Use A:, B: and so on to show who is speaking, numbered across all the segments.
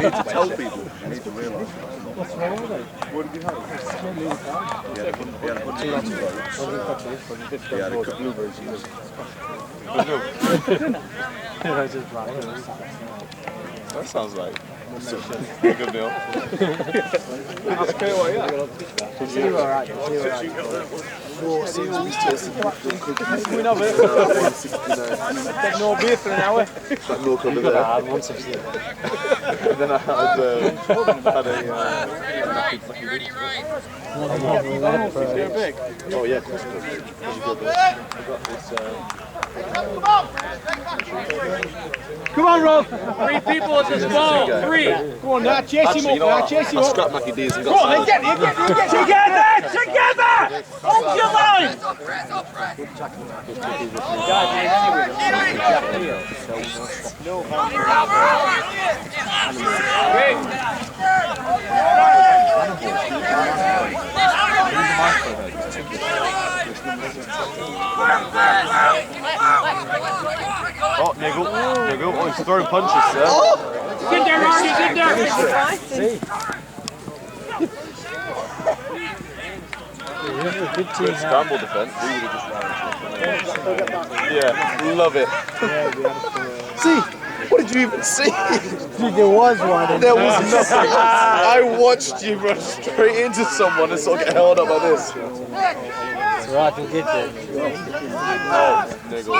A: need to tell people. You need to realise.
B: What's wrong with it?
A: What did you have? He had 100 He had a couple of blueberries. That sounds like a good meal. That's okay, what, yeah? We know it. No beer for an hour. No cover there. Then I had oh yeah, of course.
C: Come on, Rob! 3 people at this ball. 3. Go on, now chase him up. Now chase him up.
A: I scrapped Mackie D's and got.
C: Go on, then get together! Together! Hold your line!
A: Oh, Niggle. Oh, he's throwing punches, sir.
C: Get there, Marty, get there!
B: Good team.
A: Scramble defense. Yeah, love it. See, what did you even see?
B: There was one.
A: There was nothing. I watched you run straight into someone and sort of get held up like this.
B: So I can get there.
A: Oh, Niggle.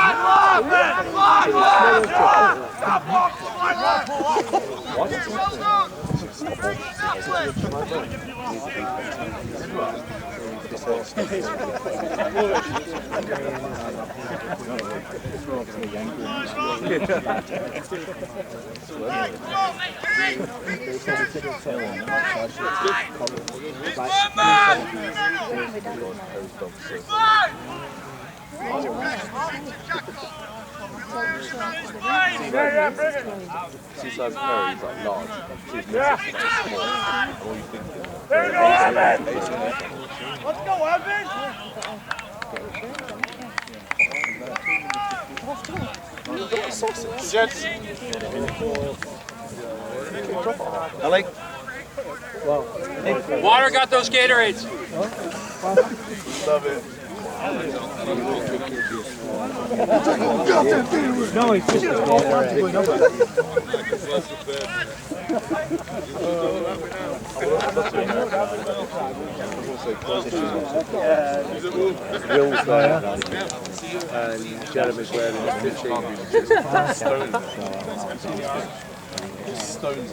A: Seaside's Perry, he's like large. She's small. All you think
C: Let's go, Evan!
A: Jets. I like.
C: Water got those Gatorades.
A: Love it.
B: No, he's just
D: Will's there, and Jeremy's wearing his
A: Stones.